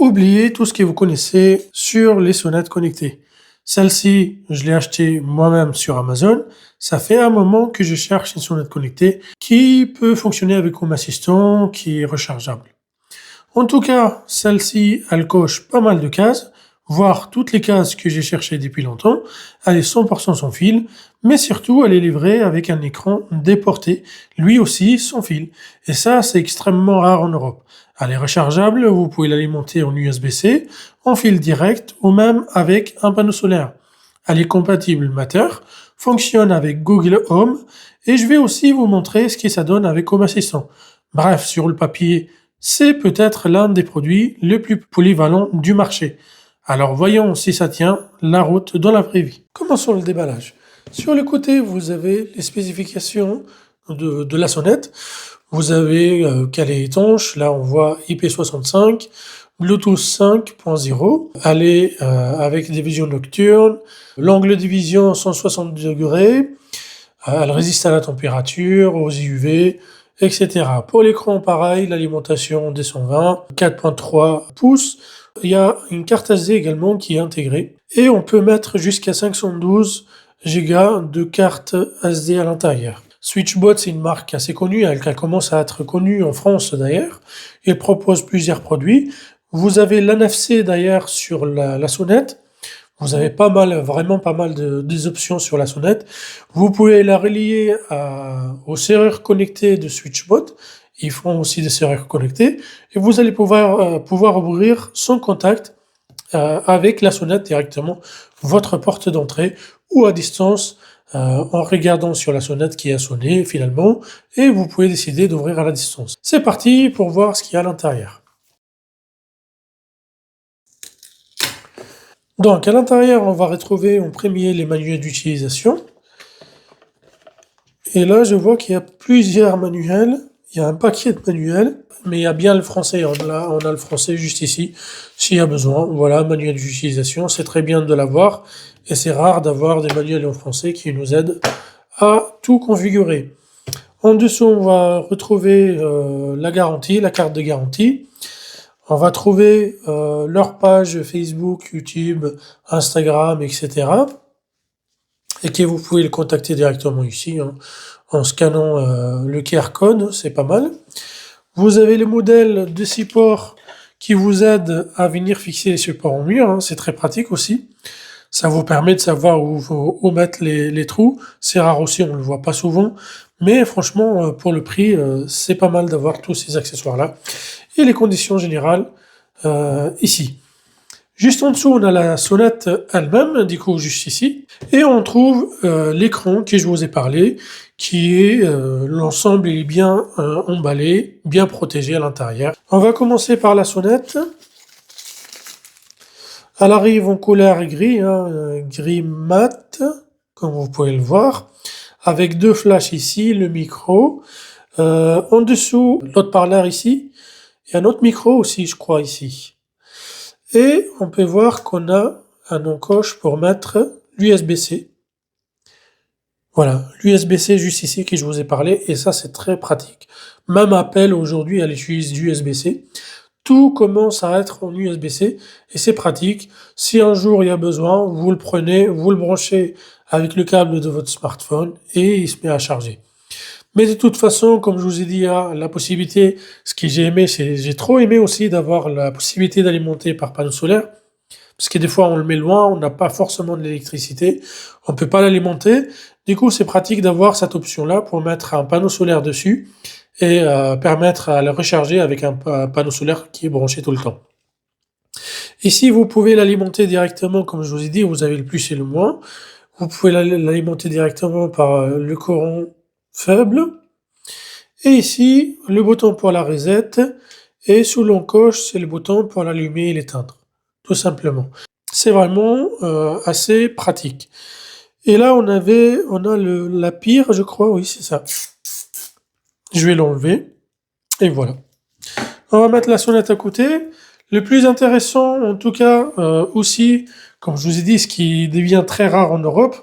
oubliez tout ce que vous connaissez sur les sonnettes connectées. Celle-ci, je l'ai achetée moi-même sur Amazon. Ça fait un moment que je cherche une sonnette connectée qui peut fonctionner avec Home Assistant, qui est rechargeable. En tout cas, celle-ci, elle coche pas mal de cases, voire toutes les cases que j'ai cherchées depuis longtemps. Elle est 100% sans fil, mais surtout, elle est livrée avec un écran déporté, lui aussi sans fil. Et ça, c'est extrêmement rare en Europe. Elle est rechargeable, vous pouvez l'alimenter en USB-C, en fil direct ou même avec un panneau solaire. Elle est compatible Matter, fonctionne avec Google Home et je vais aussi vous montrer ce que ça donne avec Home Assistant. Bref, sur le papier, c'est peut-être l'un des produits les plus polyvalents du marché. Alors voyons si ça tient la route dans la vraie vie. Commençons le déballage. Sur le côté, vous avez les spécifications de la sonnette. Vous avez qu'elle est étanche, là on voit IP65, Bluetooth 5.0, elle est avec des visions nocturnes, l'angle de vision 160 degrés, elle résiste à la température, aux UV, etc. Pour l'écran, pareil, l'alimentation D120, 4.3 pouces. Il y a une carte SD également qui est intégrée et on peut mettre jusqu'à 512 Go de carte SD à l'intérieur. Switchbot, c'est une marque assez connue, elle commence à être connue en France d'ailleurs. Il propose plusieurs produits. Vous avez l'NFC d'ailleurs sur la sonnette. Vous avez vraiment pas mal des options sur la sonnette. Vous pouvez la relier aux serrures connectées de Switchbot. Ils font aussi des serrures connectées. Et vous allez pouvoir ouvrir sans contact avec la sonnette directement votre porte d'entrée ou à distance en regardant sur la sonnette qui a sonné finalement. Et vous pouvez décider d'ouvrir à la distance. C'est parti pour voir ce qu'il y a à l'intérieur. Donc, à l'intérieur, on va retrouver en premier les manuels d'utilisation. Et là, je vois qu'il y a plusieurs manuels. Il y a un paquet de manuels, mais il y a bien le français. On a le français juste ici, s'il y a besoin. Voilà, manuel d'utilisation. C'est très bien de l'avoir. Et c'est rare d'avoir des manuels en français qui nous aident à tout configurer. En dessous, on va retrouver la garantie, la carte de garantie. On va trouver leur page Facebook, YouTube, Instagram, etc. Et que vous pouvez le contacter directement ici, hein, en scannant le QR code, c'est pas mal. Vous avez les modèles de supports qui vous aident à venir fixer les supports en mur, hein, c'est très pratique aussi. Ça vous permet de savoir où mettre les trous. C'est rare aussi, on le voit pas souvent. Mais franchement, pour le prix, c'est pas mal d'avoir tous ces accessoires-là. Et les conditions générales ici. Juste en dessous, on a la sonnette elle-même, du coup juste ici, et on trouve l'écran que je vous ai parlé, qui est l'ensemble, il est bien emballé, bien protégé à l'intérieur. On va commencer par la sonnette. Elle arrive en couleur gris, hein, gris mat, comme vous pouvez le voir, avec deux flashs ici, le micro. En dessous, l'autre parleur ici, et un autre micro aussi, je crois, ici. Et on peut voir qu'on a un encoche pour mettre l'USB-C. Voilà, l'USB-C juste ici que je vous ai parlé, et ça c'est très pratique. Même Apple aujourd'hui, elle utilise l'USB-C. Tout commence à être en USB-C et c'est pratique. Si un jour il y a besoin, vous le prenez, vous le branchez avec le câble de votre smartphone et il se met à charger. Mais de toute façon, comme je vous ai dit, il y a la possibilité, ce que j'ai aimé, j'ai trop aimé aussi d'avoir la possibilité d'alimenter par panneau solaire. Parce que des fois, on le met loin, on n'a pas forcément de l'électricité, on peut pas l'alimenter. Du coup, c'est pratique d'avoir cette option-là pour mettre un panneau solaire dessus et permettre à le recharger avec un panneau solaire qui est branché tout le temps. Ici, vous pouvez l'alimenter directement, comme je vous ai dit, vous avez le plus et le moins. Vous pouvez l'alimenter directement par le courant faible. Et ici, le bouton pour la reset. Et sous l'encoche, c'est le bouton pour l'allumer et l'éteindre. Tout simplement. C'est vraiment assez pratique. Et là, on a la pire, je crois, oui, c'est ça. Je vais l'enlever. Et voilà. On va mettre la sonnette à côté. Le plus intéressant, en tout cas, aussi, comme je vous ai dit, ce qui devient très rare en Europe,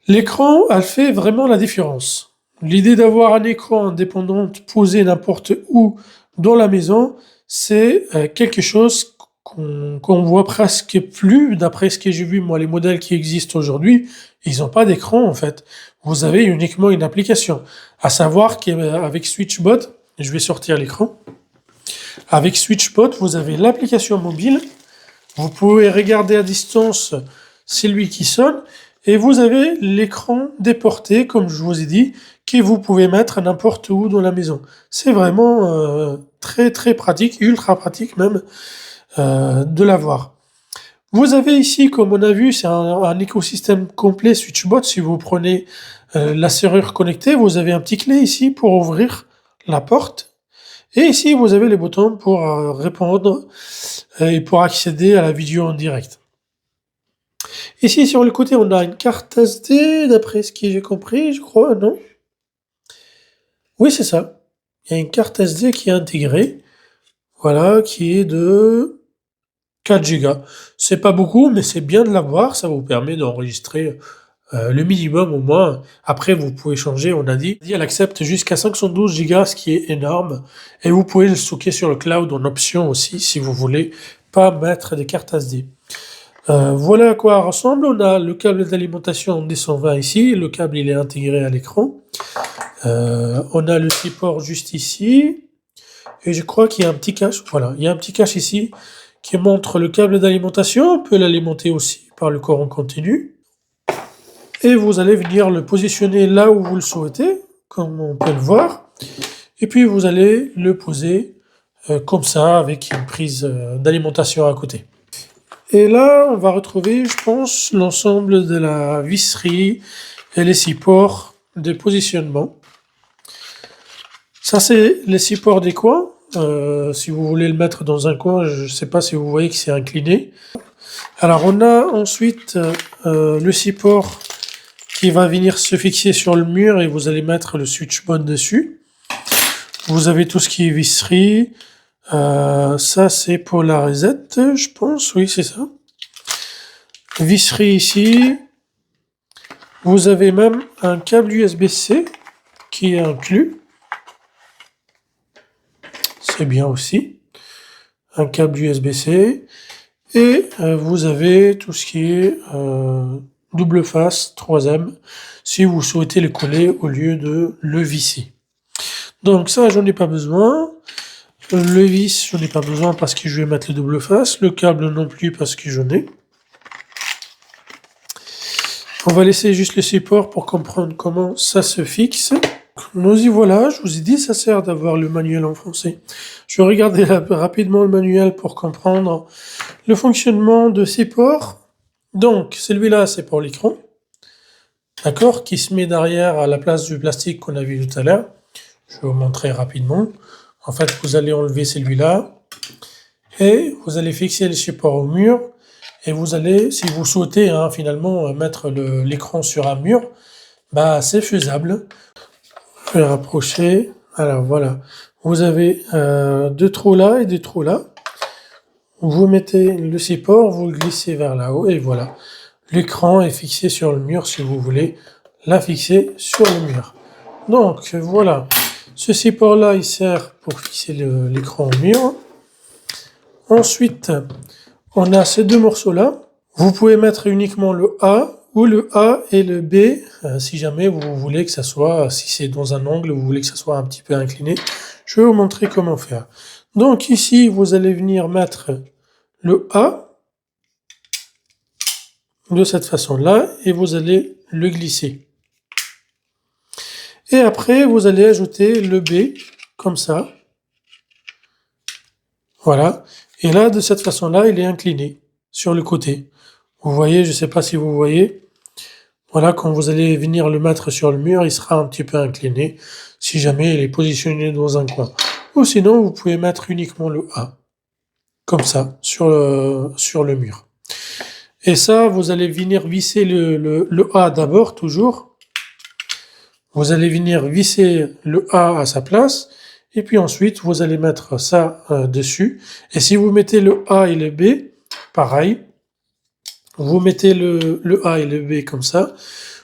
l'écran, elle fait vraiment la différence. L'idée d'avoir un écran indépendant posé n'importe où dans la maison, c'est quelque chose qu'on voit presque plus, d'après ce que j'ai vu, moi, les modèles qui existent aujourd'hui, ils n'ont pas d'écran, en fait. Vous avez uniquement une application. À savoir qu'avec SwitchBot, je vais sortir l'écran. Avec SwitchBot, vous avez l'application mobile. Vous pouvez regarder à distance celui qui sonne. Et vous avez l'écran déporté, comme je vous ai dit, que vous pouvez mettre n'importe où dans la maison. C'est vraiment très très pratique, ultra pratique même, de l'avoir. Vous avez ici, comme on a vu, c'est un écosystème complet SwitchBot. Si vous prenez la serrure connectée, vous avez un petit clé ici pour ouvrir la porte. Et ici, vous avez les boutons pour répondre et pour accéder à la vidéo en direct. Ici, sur le côté, on a une carte SD, d'après ce que j'ai compris, je crois, non? Oui, c'est ça. Il y a une carte SD qui est intégrée, voilà, qui est de 4 Go. C'est pas beaucoup, mais c'est bien de l'avoir, ça vous permet d'enregistrer le minimum au moins. Après, vous pouvez changer, on a dit. Elle accepte jusqu'à 512 Go, ce qui est énorme. Et vous pouvez le stocker sur le cloud en option aussi, si vous voulez pas mettre des cartes SD. Voilà à quoi elle ressemble. On a le câble d'alimentation en D120 ici. Le câble, il est intégré à l'écran. On a le support juste ici. Et je crois qu'il y a un petit cache. Voilà, il y a un petit cache ici qui montre le câble d'alimentation. On peut l'alimenter aussi par le courant continu. Et vous allez venir le positionner là où vous le souhaitez, comme on peut le voir. Et puis vous allez le poser comme ça, avec une prise d'alimentation à côté. Et là, on va retrouver, je pense, l'ensemble de la visserie et les supports de positionnement. Ça, c'est les supports des coins. Si vous voulez le mettre dans un coin, je ne sais pas si vous voyez que c'est incliné. Alors, on a ensuite le support qui va venir se fixer sur le mur et vous allez mettre le SwitchBot dessus. Vous avez tout ce qui est visserie. Ça, c'est pour la reset, je pense. Oui, c'est ça. Visserie ici. Vous avez même un câble USB-C qui est inclus. C'est bien aussi. Un câble USB-C. Et vous avez tout ce qui est double face, 3M, si vous souhaitez le coller au lieu de le visser. Donc ça, j'en ai pas besoin. Le vis, j'en ai pas besoin parce que je vais mettre le double face. Le câble non plus parce que j'en ai. On va laisser juste le support pour comprendre comment ça se fixe. Nous y voilà, je vous ai dit, ça sert d'avoir le manuel en français. Je vais regarder rapidement le manuel pour comprendre le fonctionnement de ces ports. Donc, celui-là, c'est pour l'écran. D'accord, qui se met derrière à la place du plastique qu'on a vu tout à l'heure. Je vais vous montrer rapidement. En fait, vous allez enlever celui-là et vous allez fixer le support au mur et vous allez, si vous souhaitez finalement mettre l'écran sur un mur, bah c'est faisable. Je vais rapprocher. Alors voilà, vous avez deux trous là et deux trous là. Vous mettez le support, vous le glissez vers là-haut et voilà. L'écran est fixé sur le mur si vous voulez la fixer sur le mur. Donc voilà, ce support-là, il sert pour fixer l'écran au mur. Ensuite, on a ces deux morceaux-là. Vous pouvez mettre uniquement le A ou le A et le B, si jamais vous voulez que ça soit, si c'est dans un angle, vous voulez que ça soit un petit peu incliné. Je vais vous montrer comment faire. Donc ici, vous allez venir mettre le A de cette façon-là et vous allez le glisser. Et après, vous allez ajouter le B, comme ça. Voilà. Et là, de cette façon-là, il est incliné sur le côté. Vous voyez, je ne sais pas si vous voyez. Voilà, quand vous allez venir le mettre sur le mur, il sera un petit peu incliné, si jamais il est positionné dans un coin. Ou sinon, vous pouvez mettre uniquement le A, comme ça, sur le mur. Et ça, vous allez venir visser le A d'abord, toujours. Vous allez venir visser le A à sa place, et puis ensuite, vous allez mettre ça dessus. Et si vous mettez le A et le B, pareil, vous mettez le A et le B comme ça,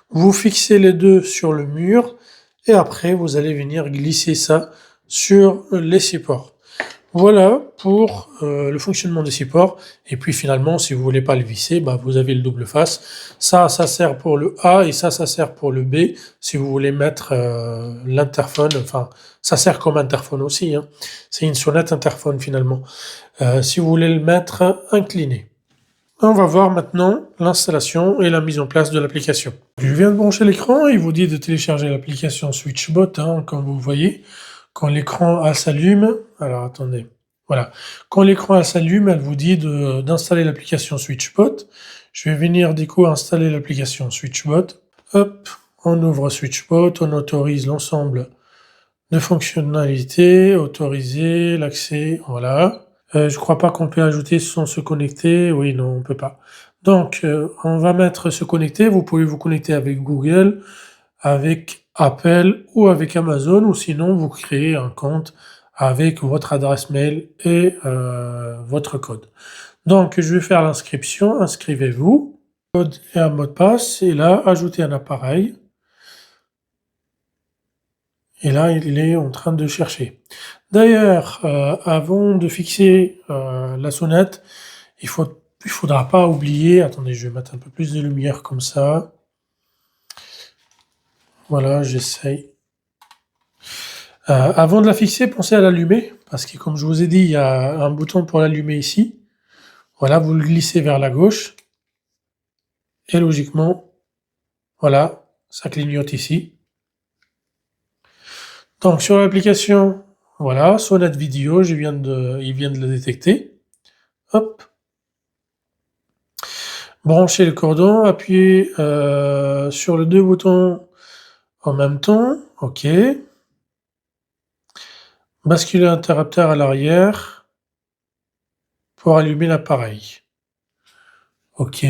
vous fixez les deux sur le mur, et après, vous allez venir glisser ça sur les supports. Voilà pour le fonctionnement des supports. Et puis finalement, si vous voulez pas le visser, bah, vous avez le double face. Ça sert pour le A et ça sert pour le B. Si vous voulez mettre l'interphone, enfin, ça sert comme interphone aussi, hein. C'est une sonnette interphone finalement. Si vous voulez le mettre incliné. On va voir maintenant l'installation et la mise en place de l'application. Je viens de brancher l'écran, il vous dit de télécharger l'application SwitchBot, hein, comme vous voyez. Quand l'écran s'allume, alors attendez, voilà. Quand l'écran s'allume, elle vous dit d'installer l'application SwitchBot. Je vais venir du coup installer l'application SwitchBot. Hop, on ouvre SwitchBot, on autorise l'ensemble de fonctionnalités, autoriser l'accès, voilà. Je crois pas qu'on peut ajouter sans se connecter. Oui, non, on peut pas. Donc, on va mettre se connecter. Vous pouvez vous connecter avec Google, avec Apple ou avec Amazon, ou sinon vous créez un compte avec votre adresse mail et votre code. Donc, je vais faire l'inscription. Inscrivez-vous. Code et un mot de passe. Et là, ajouter un appareil. Et là, il est en train de chercher. D'ailleurs, avant de fixer la sonnette, il faudra pas oublier, attendez, je vais mettre un peu plus de lumière comme ça. Voilà, j'essaye. Avant de la fixer, pensez à l'allumer, parce que comme je vous ai dit, il y a un bouton pour l'allumer ici. Voilà, vous le glissez vers la gauche, et logiquement, voilà, ça clignote ici. Donc sur l'application, voilà, sonnette vidéo, il vient de la détecter. Hop. Branchez le cordon, appuyez sur les deux boutons en même temps, OK. Basculez l'interrupteur à l'arrière pour allumer l'appareil. OK.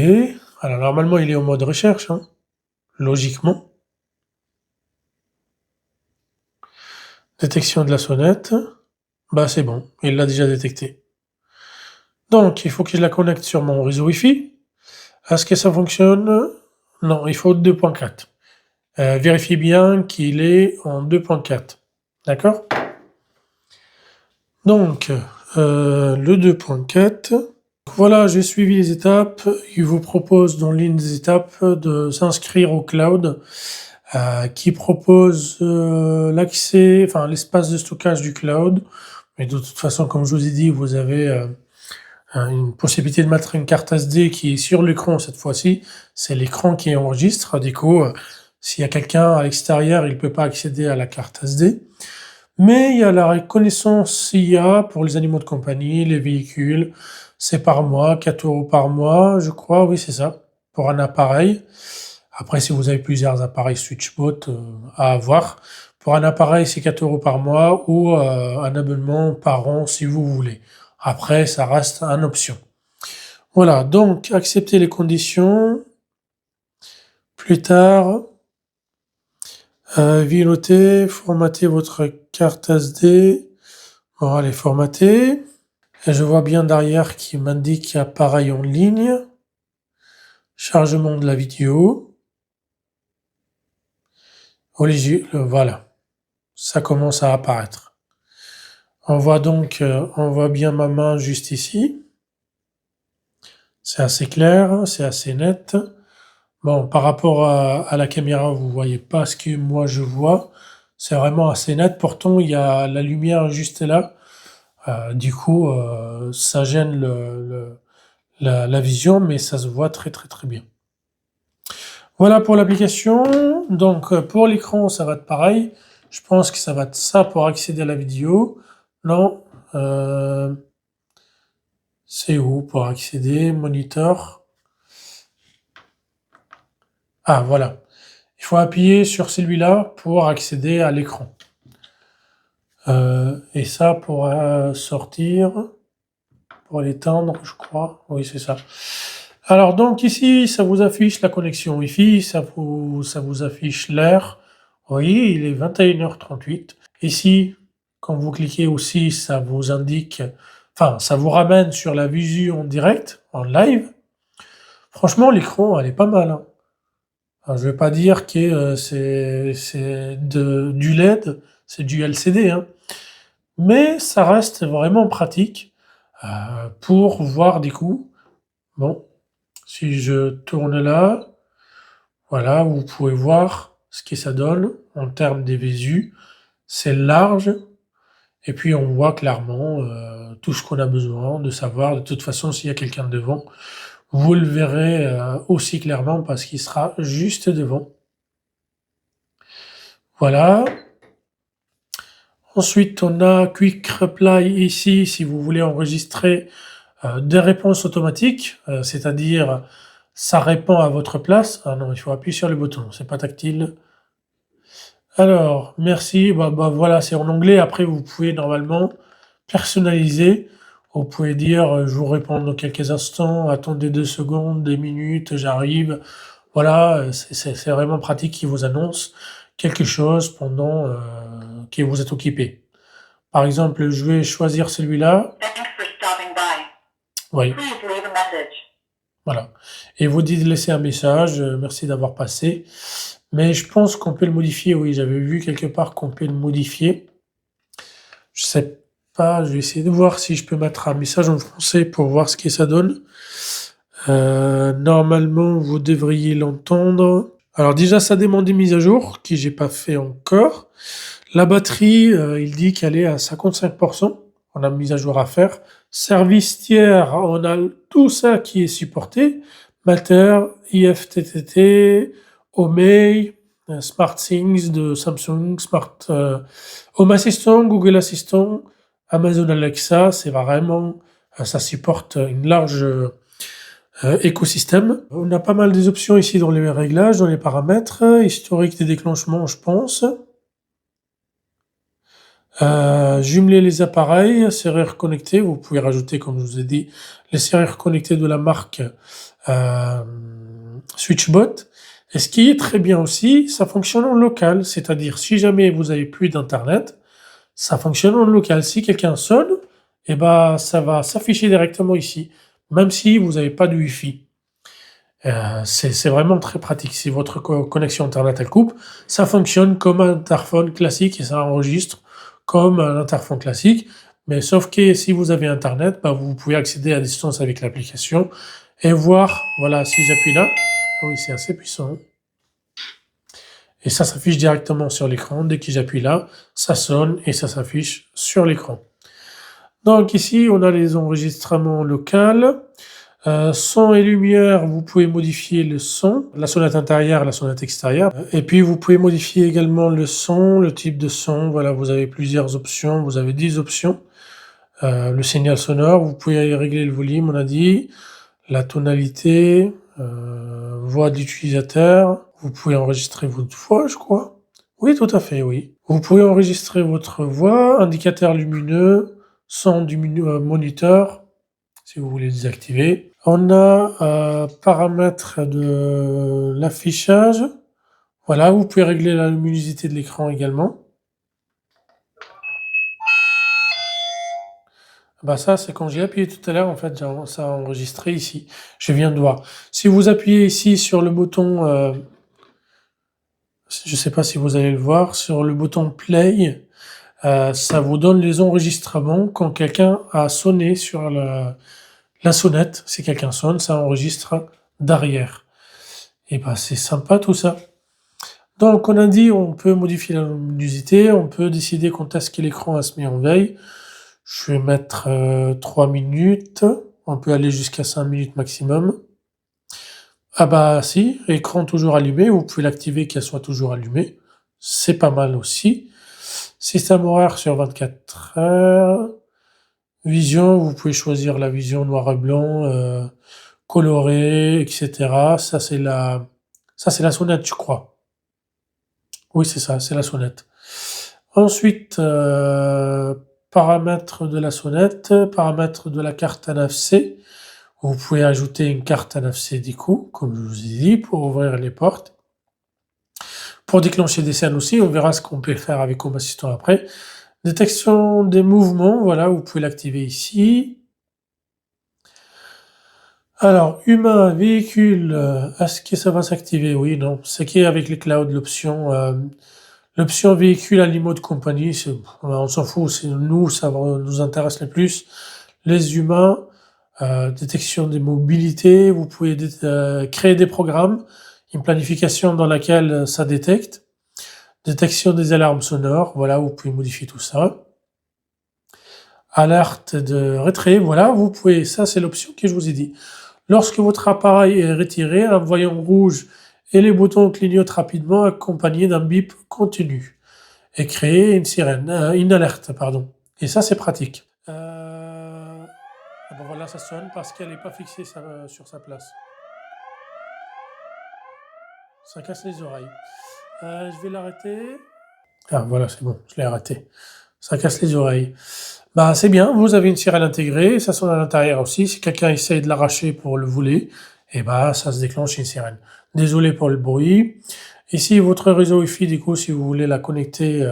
Alors normalement, il est en mode recherche, hein, logiquement. Détection de la sonnette. Bah c'est bon, il l'a déjà détecté. Donc, il faut que je la connecte sur mon réseau Wi-Fi. Est-ce que ça fonctionne? Non, il faut 2.4. Vérifiez bien qu'il est en 2.4. D'accord? Donc, le 2.4. Voilà, j'ai suivi les étapes. Il vous propose dans l'une des étapes de s'inscrire au cloud, qui propose l'accès, enfin l'espace de stockage du cloud. Mais de toute façon, comme je vous ai dit, vous avez une possibilité de mettre une carte SD qui est sur l'écran cette fois-ci. C'est l'écran qui enregistre. Du coup, s'il y a quelqu'un à l'extérieur, il peut pas accéder à la carte SD. Mais il y a la reconnaissance IA pour les animaux de compagnie, les véhicules. C'est par mois, 4 € par mois, je crois. Oui, c'est ça, pour un appareil. Après, si vous avez plusieurs appareils SwitchBot à avoir, pour un appareil, c'est 4 € par mois ou un abonnement par an si vous voulez. Après, ça reste une option. Voilà, donc acceptez les conditions. Plus tard, piloter, formater votre carte SD. Bon, elle est formatée. Et je vois bien derrière qui m'indique appareil en ligne. Chargement de la vidéo. Voilà. Ça commence à apparaître. On voit donc, on voit bien ma main juste ici. C'est assez clair, c'est assez net. Bon, par rapport à la caméra, vous voyez pas ce que moi je vois. C'est vraiment assez net. Pourtant, il y a la lumière juste là. Du coup, ça gêne la vision, mais ça se voit très très très bien. Voilà pour l'application. Donc pour l'écran, ça va être pareil. Je pense que ça va être ça pour accéder à la vidéo. Non, c'est où pour accéder? Monitor. Ah voilà. Il faut appuyer sur celui-là pour accéder à l'écran. Et ça pour sortir, pour l'éteindre, je crois. Oui, c'est ça. Alors donc ici, ça vous affiche la connexion Wi-Fi, ça vous affiche l'heure. Vous voyez, il est 21h38. Ici, quand vous cliquez aussi, ça vous indique, enfin, ça vous ramène sur la visu en direct, en live. Franchement, l'écran, elle est pas mal, hein. Alors, je vais pas dire que c'est du LED, c'est du LCD, hein. mais ça reste vraiment pratique pour voir des coups. Bon, si je tourne là, voilà, vous pouvez voir ce que ça donne en termes des visu. C'est large et puis on voit clairement tout ce qu'on a besoin de savoir. De toute façon, s'il y a quelqu'un devant, vous le verrez aussi clairement parce qu'il sera juste devant. Voilà. Ensuite, on a Quick Reply ici, si vous voulez enregistrer des réponses automatiques, c'est-à-dire ça répond à votre place. Ah non, il faut appuyer sur le bouton, c'est pas tactile. Alors, merci, voilà, c'est en anglais. Après, vous pouvez normalement personnaliser. Vous pouvez dire, je vous réponds dans quelques instants, attendez 2 secondes, des minutes, j'arrive. Voilà, c'est vraiment pratique qui vous annonce quelque chose pendant que vous êtes occupé. Par exemple, je vais choisir celui-là. Oui, voilà. Et vous dites laisser un message, merci d'avoir passé. Mais je pense qu'on peut le modifier, oui, j'avais vu quelque part qu'on peut le modifier. Je sais pas, je vais essayer de voir si je peux mettre un message en français pour voir ce que ça donne. Normalement, vous devriez l'entendre. Alors déjà, ça demande une mise à jour, que j'ai pas fait encore. La batterie, il dit qu'elle est à 55%. On a une mise à jour à faire. Service tiers, on a tout ça qui est supporté. Matter, IFTTT, Omei, SmartThings de Samsung, Home Assistant, Google Assistant, Amazon Alexa, c'est vraiment, ça supporte une large écosystème. On a pas mal des options ici dans les réglages, dans les paramètres, historique des déclenchements, je pense. Jumeler les appareils, serrure connectée, vous pouvez rajouter, comme je vous ai dit, les serrures connectées de la marque euh, Switchbot. Et ce qui est très bien aussi, ça fonctionne en local, c'est-à-dire si jamais vous avez plus d'internet, ça fonctionne en local. Si quelqu'un sonne, eh ben ça va s'afficher directement ici, même si vous n'avez pas de Wi-Fi. C'est vraiment très pratique. Si votre connexion internet elle coupe, ça fonctionne comme un interphone classique et ça enregistre comme un interphone classique. Mais sauf que si vous avez internet, bah, vous pouvez accéder à distance avec l'application et voir, voilà, si j'appuie là, ah oui, c'est assez puissant. Et ça s'affiche directement sur l'écran. Dès que j'appuie là, ça sonne et ça s'affiche sur l'écran. Donc ici, on a les enregistrements locaux. Son et lumière, vous pouvez modifier le son, la sonnette intérieure, la sonnette extérieure. Et puis vous pouvez modifier également le son, le type de son. Voilà, vous avez plusieurs options, vous avez 10 options. Le signal sonore, vous pouvez régler le volume, on a dit, la tonalité, voix de l'utilisateur. Vous pouvez enregistrer votre voix, je crois. Oui, tout à fait, oui. Vous pouvez enregistrer votre voix, indicateur lumineux, son du moniteur, si vous voulez désactiver. On a paramètres de l'affichage. Voilà, vous pouvez régler la luminosité de l'écran également. Bah ça, c'est quand j'ai appuyé tout à l'heure, en fait, ça a enregistré ici. Je viens de voir. Si vous appuyez ici sur le bouton, je ne sais pas si vous allez le voir, sur le bouton play, ça vous donne les enregistrements quand quelqu'un a sonné sur la sonnette. Si quelqu'un sonne, ça enregistre derrière. Et bah c'est sympa tout ça. Donc on a dit on peut modifier la luminosité, on peut décider quand est-ce que l'écran se met en veille. Je vais mettre 3 minutes, on peut aller jusqu'à 5 minutes maximum. Ah bah si, écran toujours allumé, vous pouvez l'activer qu'elle soit toujours allumée. C'est pas mal aussi. Système horaire sur 24 heures. Vision, vous pouvez choisir la vision noir et blanc, colorée, etc. Ça c'est la sonnette, je crois. Oui, c'est ça, c'est la sonnette. Ensuite, paramètres de la sonnette, paramètres de la carte NFC. Vous pouvez ajouter une carte NFC du coup, comme je vous ai dit, pour ouvrir les portes. Pour déclencher des scènes aussi, on verra ce qu'on peut faire avec Home Assistant après. Détection des mouvements, voilà, vous pouvez l'activer ici. Alors, humain, véhicule, est-ce que ça va s'activer? Oui, non. C'est qui avec les clouds, l'option L'option véhicule animaux de compagnie, on s'en fout, nous, ça nous intéresse le plus. Les humains, détection des mobilités, vous pouvez créer des programmes, une planification dans laquelle ça détecte, détection des alarmes sonores, voilà, vous pouvez modifier tout ça. Alerte de retrait, voilà, vous pouvez, ça c'est l'option que je vous ai dit. Lorsque votre appareil est retiré, un voyant rouge et les boutons clignotent rapidement accompagnés d'un bip continu et créer une sirène, une alerte, pardon. Et ça c'est pratique. Ah ben voilà, ça sonne parce qu'elle n'est pas fixée sur sa place. Ça casse les oreilles. Je vais l'arrêter. Ah voilà, c'est bon, je l'ai arrêté. Ça casse les oreilles. Bah c'est bien, vous avez une sirène intégrée, ça sonne à l'intérieur aussi. Si quelqu'un essaye de l'arracher pour le voler, et bah ça se déclenche une sirène. Désolé pour le bruit. Ici, votre réseau Wi-Fi, du coup, si vous voulez la connecter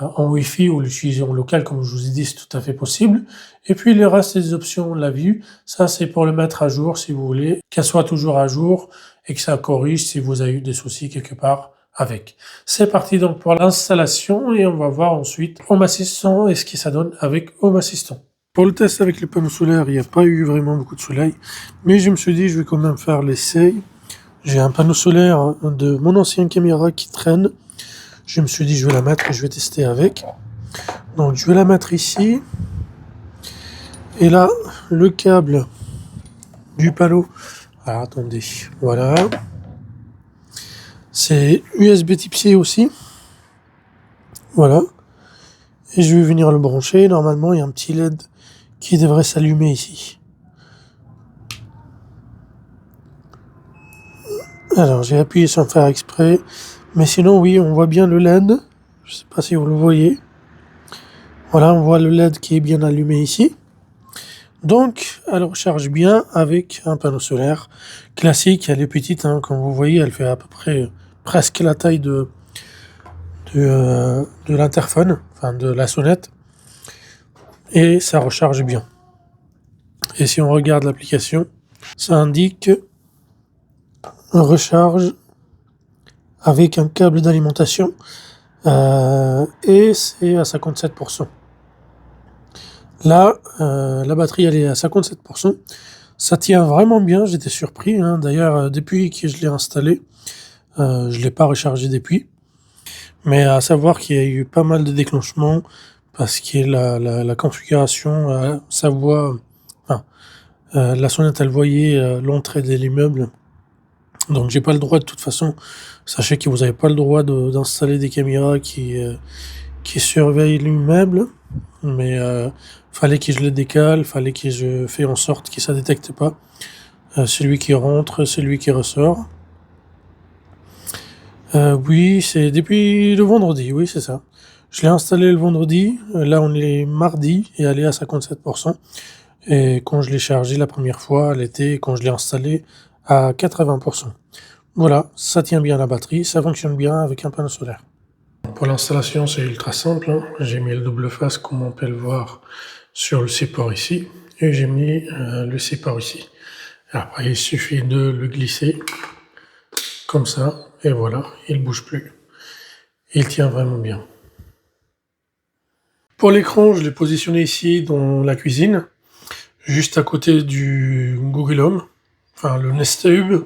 en Wi-Fi ou l'utiliser en local, comme je vous ai dit, c'est tout à fait possible. Et puis le reste des options, on l'a vu, ça c'est pour le mettre à jour si vous voulez, qu'elle soit toujours à jour et que ça corrige si vous avez eu des soucis quelque part avec. C'est parti donc pour l'installation et on va voir ensuite Home Assistant et ce que ça donne avec Home Assistant. Pour le test avec les panneaux solaires, il n'y a pas eu vraiment beaucoup de soleil, mais je me suis dit je vais quand même faire l'essai. J'ai un panneau solaire de mon ancienne caméra qui traîne. Je me suis dit je vais la mettre et je vais tester avec. Donc je vais la mettre ici. Et là, le câble du panneau. Alors attendez, voilà. C'est USB Type C aussi. Voilà. Et je vais venir le brancher. Normalement, il y a un petit LED qui devrait s'allumer ici. Alors, j'ai appuyé sans faire exprès. Mais sinon, oui, on voit bien le LED. Je ne sais pas si vous le voyez. Voilà, on voit le LED qui est bien allumé ici. Donc, elle recharge bien avec un panneau solaire classique. Elle est petite, hein, comme vous voyez, elle fait à peu près presque la taille de l'interphone, enfin de la sonnette. Et ça recharge bien. Et si on regarde l'application, ça indique recharge avec un câble d'alimentation et c'est à 57%. Là, la batterie elle est à 57%. Ça tient vraiment bien, j'étais surpris. Hein. D'ailleurs, depuis que je l'ai installé, je ne l'ai pas rechargé depuis. Mais à savoir qu'il y a eu pas mal de déclenchements parce que la configuration, ça voit, enfin, la sonnette elle voyait l'entrée de l'immeuble. Donc j'ai pas le droit de toute façon. Sachez que vous n'avez pas le droit d'installer des caméras qui surveillent l'immeuble. Mais fallait que je le décale, fallait que je fais en sorte que ça détecte pas celui qui rentre, celui qui ressort. Oui, c'est depuis le vendredi, oui, c'est ça. Je l'ai installé le vendredi, là on est mardi et elle est à 57%. Et quand je l'ai chargé la première fois, elle était, quand je l'ai installé, à 80%. Voilà, ça tient bien la batterie, ça fonctionne bien avec un panneau solaire. Pour l'installation, c'est ultra simple, hein. J'ai mis le double face, comme on peut le voir, sur le support ici, et j'ai mis le support ici. Après, il suffit de le glisser, comme ça, et voilà, il ne bouge plus. Il tient vraiment bien. Pour l'écran, je l'ai positionné ici dans la cuisine, juste à côté du Google Home, enfin le Nest Hub.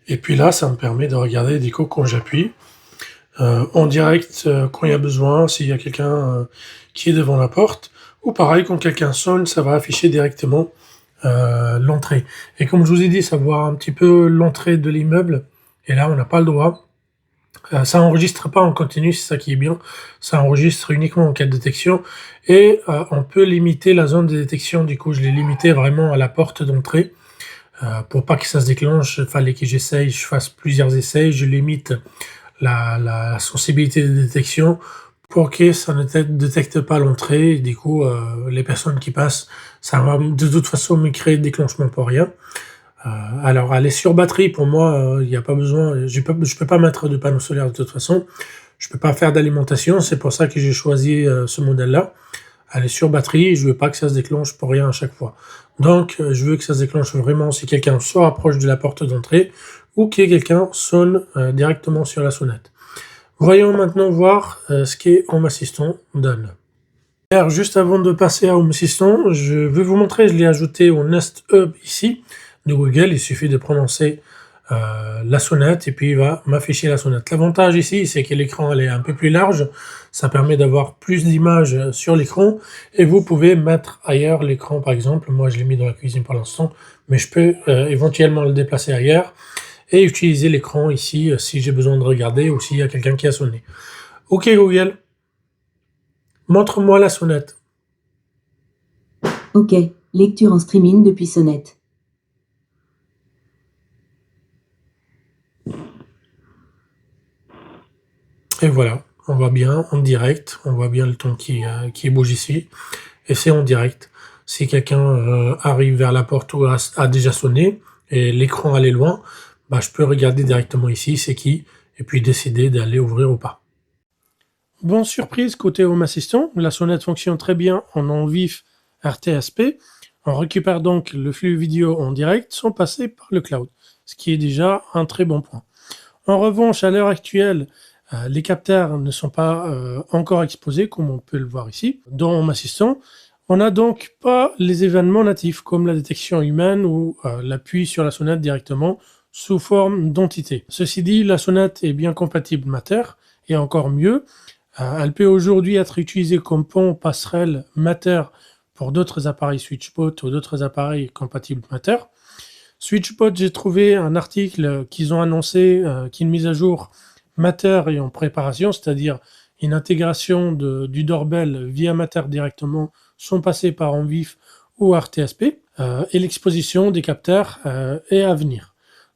Et puis là, ça me permet de regarder des coups quand j'appuie. En direct quand il y a besoin, s'il y a quelqu'un qui est devant la porte, ou pareil, quand quelqu'un sonne, ça va afficher directement l'entrée. Et comme je vous ai dit, ça voit un petit peu l'entrée de l'immeuble, et là, on n'a pas le droit. Ça enregistre pas en continu, c'est ça qui est bien. Ça enregistre uniquement en cas de détection, et on peut limiter la zone de détection. Du coup, je l'ai limité vraiment à la porte d'entrée. Pour pas que ça se déclenche, il fallait que j'essaye, je fasse plusieurs essais, je limite la sensibilité de détection pour que ça ne détecte pas l'entrée. Du coup, les personnes qui passent, ça va de toute façon me créer de déclenchement pour rien. Alors, elle est sur batterie, pour moi, il n'y a pas besoin, je peux pas mettre de panneau solaire de toute façon, je peux pas faire d'alimentation, c'est pour ça que j'ai choisi ce modèle-là. Elle est sur batterie, je veux pas que ça se déclenche pour rien à chaque fois. Donc, je veux que ça se déclenche vraiment si quelqu'un se rapproche de la porte d'entrée ou que quelqu'un sonne directement sur la sonnette. Voyons maintenant voir ce qu'est Home Assistant donne. Alors, juste avant de passer à Home Assistant, je vais vous montrer, je l'ai ajouté au Nest Hub ici de Google. Il suffit de prononcer la sonnette et puis il va m'afficher la sonnette. L'avantage ici, c'est que l'écran est un peu plus large. Ça permet d'avoir plus d'images sur l'écran et vous pouvez mettre ailleurs l'écran par exemple. Moi, je l'ai mis dans la cuisine pour l'instant, mais je peux éventuellement le déplacer ailleurs et utiliser l'écran ici si j'ai besoin de regarder ou s'il y a quelqu'un qui a sonné. Ok Google, montre-moi la sonnette. Ok, lecture en streaming depuis Sonnette. Et voilà, on voit bien en direct, on voit bien le ton qui bouge ici, et c'est en direct. Si quelqu'un arrive vers la porte ou a déjà sonné, et l'écran allait loin, bah, je peux regarder directement ici c'est qui, et puis décider d'aller ouvrir ou pas. Bonne surprise côté Home Assistant, la sonnette fonctionne très bien en non-vif RTSP. On récupère donc le flux vidéo en direct sans passer par le cloud, ce qui est déjà un très bon point. En revanche, à l'heure actuelle, les capteurs ne sont pas encore exposés, comme on peut le voir ici, dans Home Assistant. On n'a donc pas les événements natifs, comme la détection humaine ou l'appui sur la sonnette directement sous forme d'entité. Ceci dit, la sonnette est bien compatible Matter, et encore mieux, elle peut aujourd'hui être utilisée comme pont passerelle Matter pour d'autres appareils SwitchBot ou d'autres appareils compatibles Matter. SwitchBot, j'ai trouvé un article qu'ils ont annoncé qu'une mise à jour Matter est en préparation, c'est-à-dire une intégration du doorbell via Matter directement sans passer par Envif ou RTSP, et l'exposition des capteurs est à venir.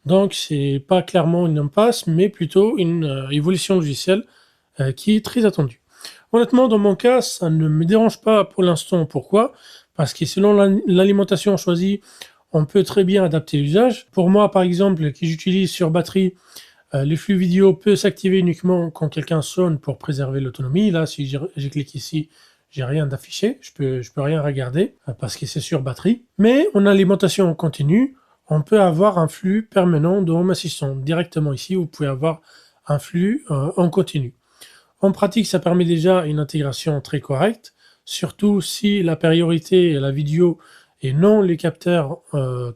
Donc c'est pas clairement une impasse, mais plutôt une évolution logicielle qui est très attendue. Honnêtement, dans mon cas, ça ne me dérange pas pour l'instant. Pourquoi? Parce que selon l'alimentation choisie, on peut très bien adapter l'usage. Pour moi, par exemple, que j'utilise sur batterie, le flux vidéo peut s'activer uniquement quand quelqu'un sonne pour préserver l'autonomie. Là, si je clique ici, j'ai rien d'affiché, je peux rien regarder parce que c'est sur batterie. Mais en alimentation en continu, on peut avoir un flux permanent de Home Assistant. Directement ici, vous pouvez avoir un flux en continu. En pratique, ça permet déjà une intégration très correcte, surtout si la priorité est la vidéo et non les capteurs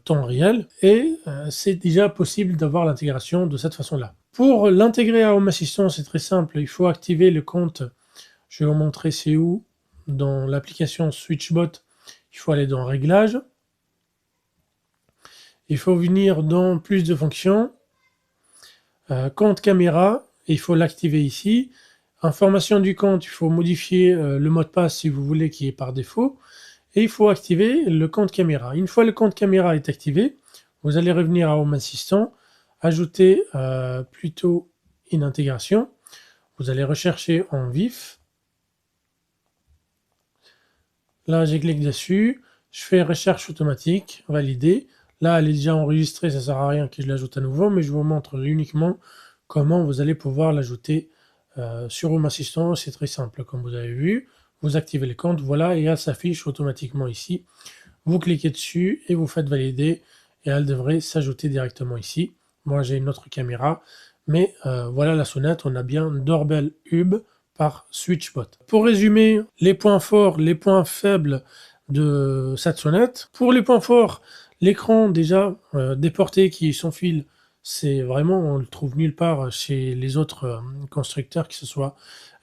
temps réel, et c'est déjà possible d'avoir l'intégration de cette façon-là. Pour l'intégrer à Home Assistant, c'est très simple, il faut activer le compte, je vais vous montrer c'est où, dans l'application SwitchBot, il faut aller dans Réglages, il faut venir dans Plus de fonctions, compte caméra, et il faut l'activer ici. Information du compte, il faut modifier le mot de passe si vous voulez qui est par défaut. Et il faut activer le compte caméra. Une fois le compte caméra est activé, vous allez revenir à Home Assistant, ajouter plutôt une intégration. Vous allez rechercher en vif. Là, je clique dessus. Je fais recherche automatique, valider. Là, elle est déjà enregistrée, ça ne sert à rien que je l'ajoute à nouveau, mais je vous montre uniquement comment vous allez pouvoir l'ajouter sur Home Assistant. C'est très simple, comme vous avez vu. Vous activez les comptes, voilà, et elle s'affiche automatiquement ici. Vous cliquez dessus et vous faites valider, et elle devrait s'ajouter directement ici. Moi, j'ai une autre caméra, mais voilà la sonnette, on a bien Doorbell Hub par SwitchBot. Pour résumer, les points forts, les points faibles de cette sonnette. Pour les points forts, l'écran déjà déporté qui est sans fil, c'est vraiment, on le trouve nulle part chez les autres constructeurs, que ce soit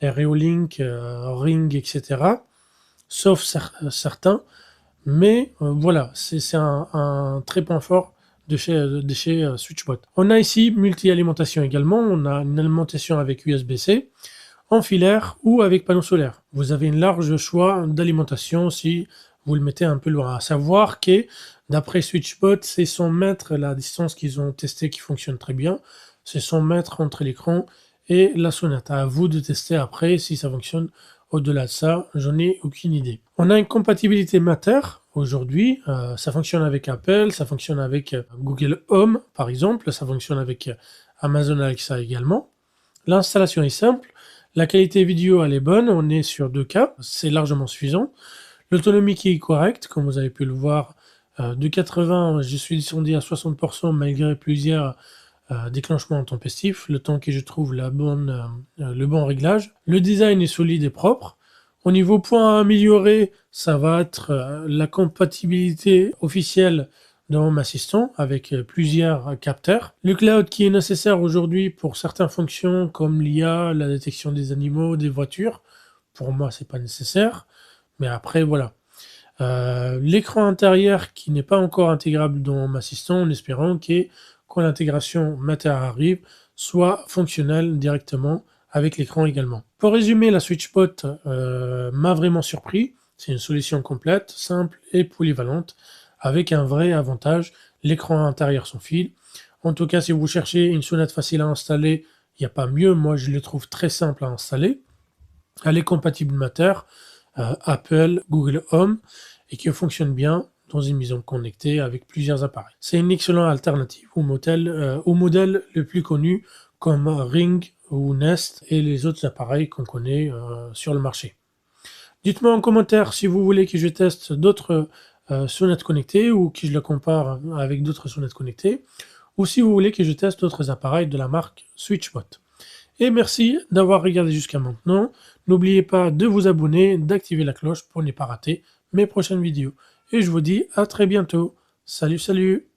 Reolink, Ring, etc. Sauf certains. Mais voilà, c'est un très point fort de chez SwitchBot. On a ici multi-alimentation également. On a une alimentation avec USB-C, en filaire ou avec panneau solaire. Vous avez un large choix d'alimentation si vous le mettez un peu loin. À savoir que, d'après SwitchBot, c'est 100 mètres la distance qu'ils ont testé qui fonctionne très bien. C'est 100 mètres entre l'écran et la sonnette. À vous de tester après si ça fonctionne. Au-delà de ça, j'en ai aucune idée. On a une compatibilité Matter aujourd'hui. Ça fonctionne avec Apple, ça fonctionne avec Google Home par exemple, ça fonctionne avec Amazon Alexa également. L'installation est simple. La qualité vidéo elle est bonne, on est sur 2K, c'est largement suffisant. L'autonomie qui est correcte, comme vous avez pu le voir, de 80, je suis descendu à 60% malgré plusieurs déclenchement intempestif, le temps que je trouve le bon réglage. Le design est solide et propre. Au niveau point à améliorer, ça va être la compatibilité officielle de Home Assistant avec plusieurs capteurs. Le cloud qui est nécessaire aujourd'hui pour certaines fonctions comme l'IA, la détection des animaux, des voitures. Pour moi, c'est pas nécessaire. Mais après, voilà. L'écran intérieur qui n'est pas encore intégrable dans Home Assistant, en espérant que quand l'intégration Matter arrive, soit fonctionnelle directement avec l'écran également. Pour résumer, la SwitchBot m'a vraiment surpris. C'est une solution complète, simple et polyvalente, avec un vrai avantage, l'écran intérieur sans fil. En tout cas, si vous cherchez une sonnette facile à installer, il n'y a pas mieux. Moi, je le trouve très simple à installer. Elle est compatible Matter, Apple, Google Home, et qui fonctionne bien dans une maison connectée avec plusieurs appareils. C'est une excellente alternative au modèle le plus connu comme Ring ou Nest et les autres appareils qu'on connaît sur le marché. Dites-moi en commentaire si vous voulez que je teste d'autres sonnettes connectées ou que je le compare avec d'autres sonnettes connectées, ou si vous voulez que je teste d'autres appareils de la marque SwitchBot. Et merci d'avoir regardé jusqu'à maintenant. N'oubliez pas de vous abonner, d'activer la cloche pour ne pas rater mes prochaines vidéos. Et je vous dis à très bientôt. Salut, salut!